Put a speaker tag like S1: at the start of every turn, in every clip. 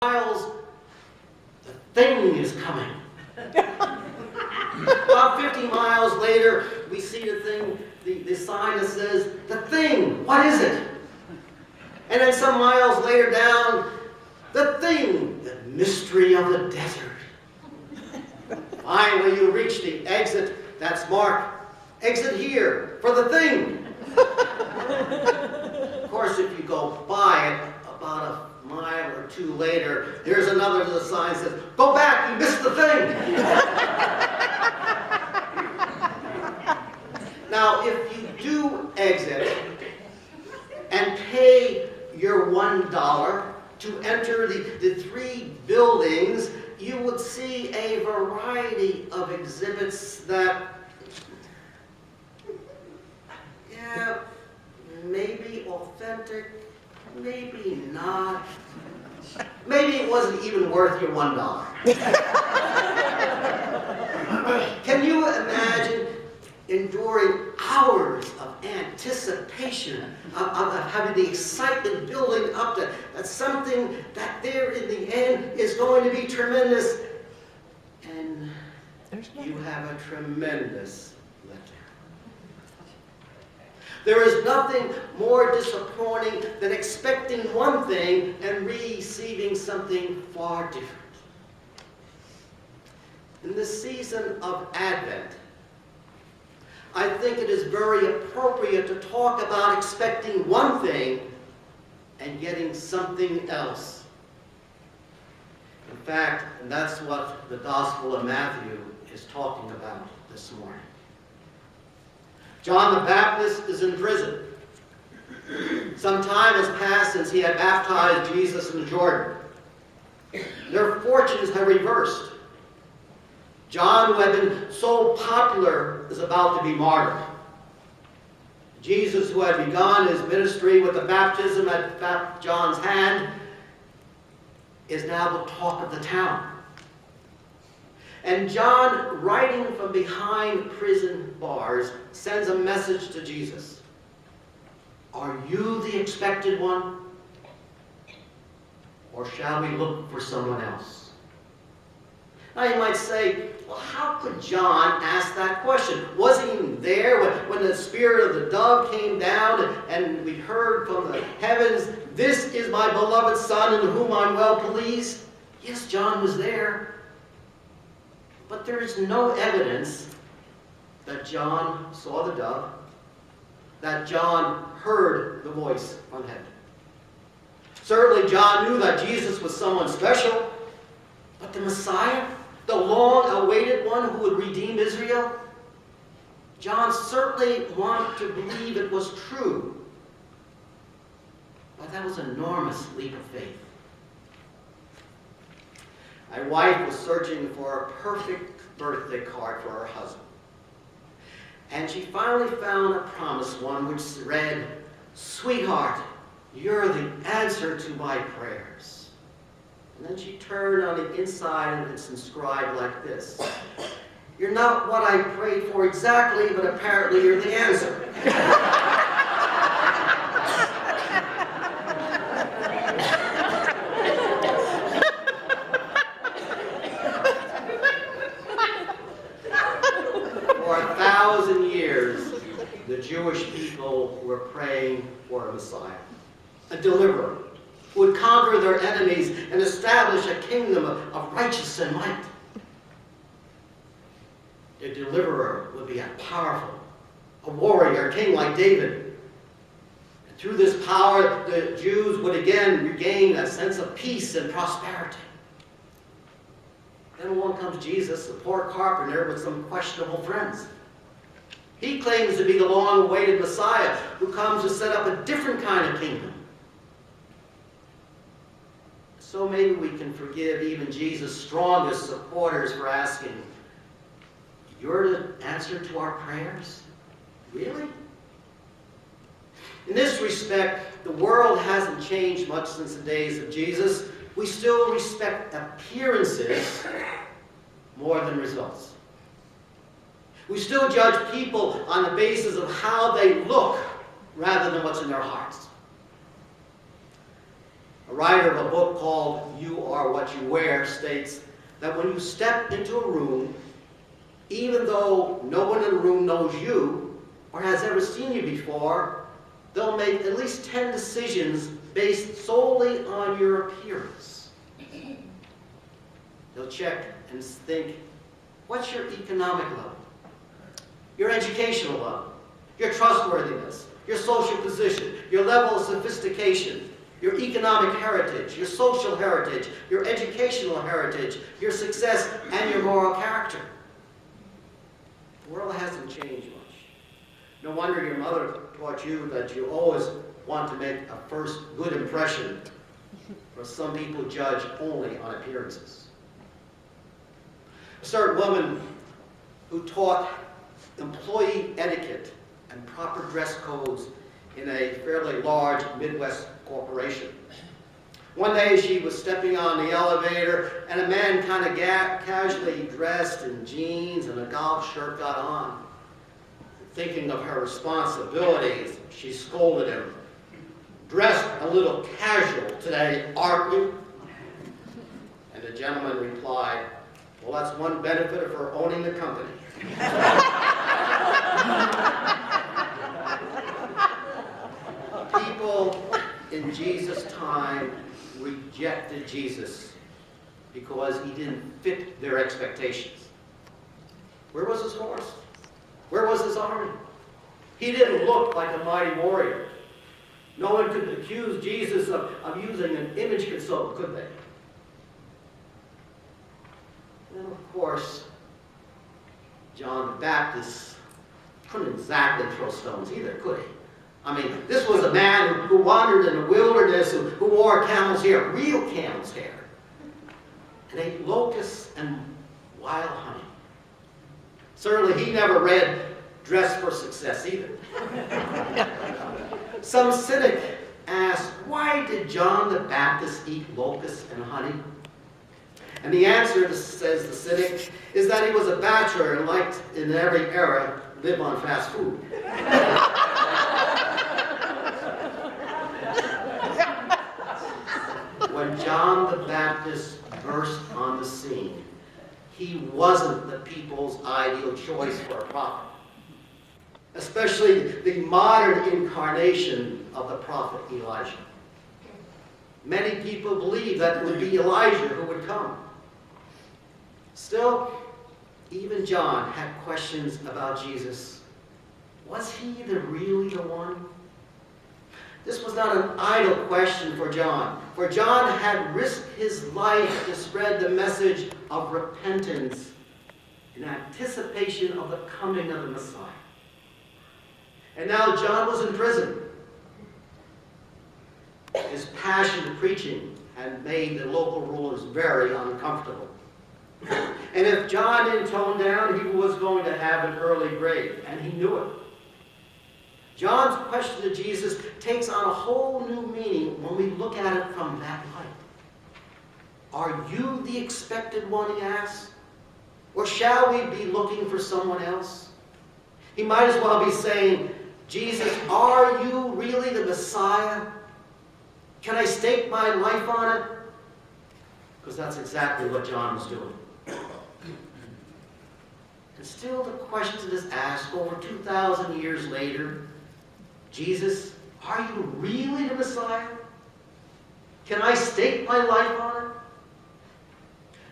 S1: miles, the thing is coming. About 50 miles later, we see the thing, the sign that says, the thing, what is it? And then some miles later down, the thing, the mystery of the desert. Finally, you reach the exit that's marked, exit here for the thing. Of course, if you go by it about a mile or two later, there's another little sign that says, go back, you missed the thing. Now, if you do exit and pay your $1 to enter the three buildings, you would see a variety of exhibits that, yeah, maybe authentic, maybe not. Maybe it wasn't even worth your $1. Can you imagine enduring hours of anticipation, of having the excitement building up to that something that there in the end is going to be tremendous, and you have a tremendous letdown. There is nothing more disappointing than expecting one thing and receiving something far different. In this season of Advent, I think it is very appropriate to talk about expecting one thing and getting something else. In fact, and that's what the Gospel of Matthew is talking about this morning. John the Baptist is in prison. Some time has passed since he had baptized Jesus in the Jordan. Their fortunes have reversed. John, who had been so popular, is about to be martyred. Jesus, who had begun his ministry with the baptism at John's hand, is now the talk of the town. And John, writing from behind prison bars, sends a message to Jesus. Are you the expected one? Or shall we look for someone else? Now you might say, well, how could John ask that question? Was he even there when the spirit of the dove came down and we heard from the heavens, this is my beloved Son in whom I'm well pleased? Yes, John was there. But there is no evidence that John saw the dove, that John heard the voice from heaven. Certainly John knew that Jesus was someone special, but the Messiah, the long-awaited one who would redeem Israel, John certainly wanted to believe it was true. But that was an enormous leap of faith. My wife was searching for a perfect birthday card for her husband. And she finally found a promised one which read, "Sweetheart, you're the answer to my prayers." And then she turned on the inside and it's inscribed like this: "You're not what I prayed for exactly, but apparently you're the answer." For 1,000 years, the Jewish people were praying for a Messiah, a deliverer, who would conquer their enemies and establish a kingdom of righteousness and might. The deliverer would be a powerful, a warrior, a king like David. And through this power, the Jews would again regain a sense of peace and prosperity. Then along comes Jesus, a poor carpenter with some questionable friends. He claims to be the long-awaited Messiah who comes to set up a different kind of kingdom. So maybe we can forgive even Jesus' strongest supporters for asking, "You're the answer to our prayers? Really?" In this respect, the world hasn't changed much since the days of Jesus. We still respect appearances more than results. We still judge people on the basis of how they look rather than what's in their hearts. A writer of a book called You Are What You Wear states that when you step into a room, even though no one in the room knows you or has ever seen you before, they'll make at least 10 decisions based solely on your appearance. They'll check and think, what's your economic level? Your educational level? Your trustworthiness? Your social position? Your level of sophistication? Your economic heritage? Your social heritage? Your educational heritage? Your success and your moral character? The world hasn't changed much. No wonder your mother taught you that you always want to make a first good impression, for some people judge only on appearances. A certain woman who taught employee etiquette and proper dress codes in a fairly large Midwest corporation. One day she was stepping on the elevator and a man kind of casually dressed in jeans and a golf shirt got on. Thinking of her responsibilities, she scolded him. "Dressed a little casual today, aren't you?" And the gentleman replied, "Well, that's one benefit of her owning the company." People in Jesus' time rejected Jesus because he didn't fit their expectations. Where was his horse? Where was his army? He didn't look like a mighty warrior. No one could accuse Jesus of using an image consultant, could they? And of course, John the Baptist couldn't exactly throw stones either, could he? I mean, this was a man who wandered in the wilderness, who wore camel's hair, real camel's hair, and ate locusts and wild honey. Certainly he never read Dress for Success either. Some cynic asked, why did John the Baptist eat locusts and honey? And the answer, says the cynic, is that he was a bachelor and liked, in every era, live on fast food. When John the Baptist burst on the scene, he wasn't the people's ideal choice for a prophet, especially the modern incarnation of the prophet Elijah. Many people believe that it would be Elijah who would come. Still, even John had questions about Jesus. Was he really the one? This was not an idle question for John, for John had risked his life to spread the message of repentance in anticipation of the coming of the Messiah. And now John was in prison. His passionate preaching had made the local rulers very uncomfortable. And if John didn't tone down, he was going to have an early grave, and he knew it. John's question to Jesus takes on a whole new meaning when we look at it from that light. Are you the expected one, he asks? Or shall we be looking for someone else? He might as well be saying, Jesus, are you really the Messiah? Can I stake my life on it? Because that's exactly what John was doing. And still the question is asked over 2,000 years later, Jesus, are you really the Messiah? Can I stake my life on it?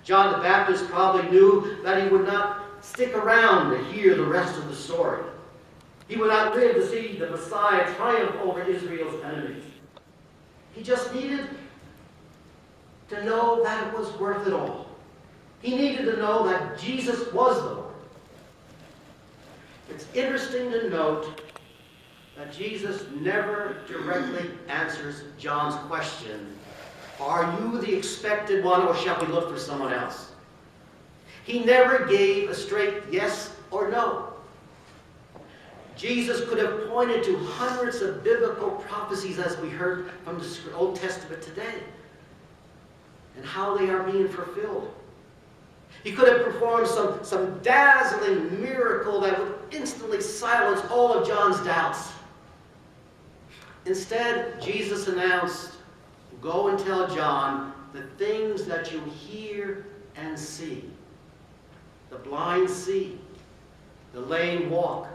S1: John the Baptist probably knew that he would not stick around to hear the rest of the story. He would not live to see the Messiah triumph over Israel's enemies. He just needed to know that it was worth it all. He needed to know that Jesus was the Lord. It's interesting to note that Jesus never directly answers John's question, are you the expected one, or shall we look for someone else? He never gave a straight yes or no. Jesus could have pointed to hundreds of biblical prophecies, as we heard from the Old Testament today, and how they are being fulfilled. He could have performed some dazzling miracle that would instantly silence all of John's doubts. Instead, Jesus announced, Go and tell John the things that you hear and see. The blind see, the lame walk,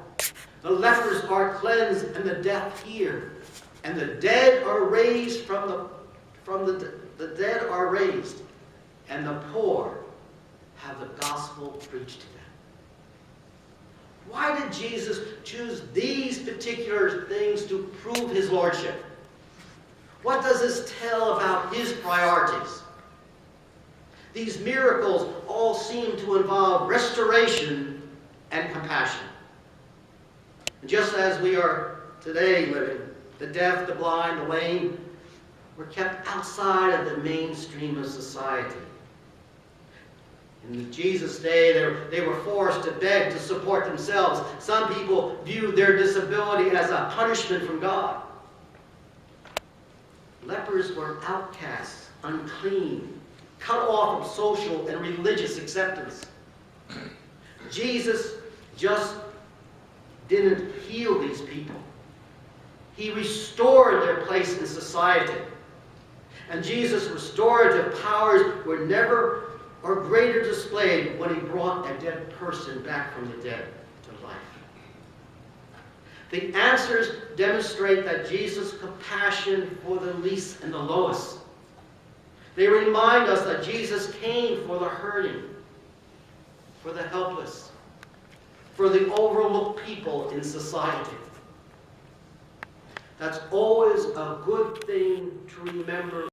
S1: the lepers are cleansed, and the deaf hear, and the dead are raised the dead are raised, and the poor have the gospel preached to them. Why did Jesus choose these particular things to prove his lordship? What does this tell about his priorities? These miracles all seem to involve restoration and compassion. And just as we are today living, the deaf, the blind, the lame were kept outside of the mainstream of society. In Jesus' day, they were forced to beg to support themselves. Some people viewed their disability as a punishment from God. Lepers were outcasts, unclean, cut off from social and religious acceptance. Jesus just didn't heal these people. He restored their place in society. And Jesus' restorative powers were never or greater displayed when he brought a dead person back from the dead to life. The answers demonstrate that Jesus' compassion for the least and the lowest. They remind us that Jesus came for the hurting, for the helpless, for the overlooked people in society. That's always a good thing to remember.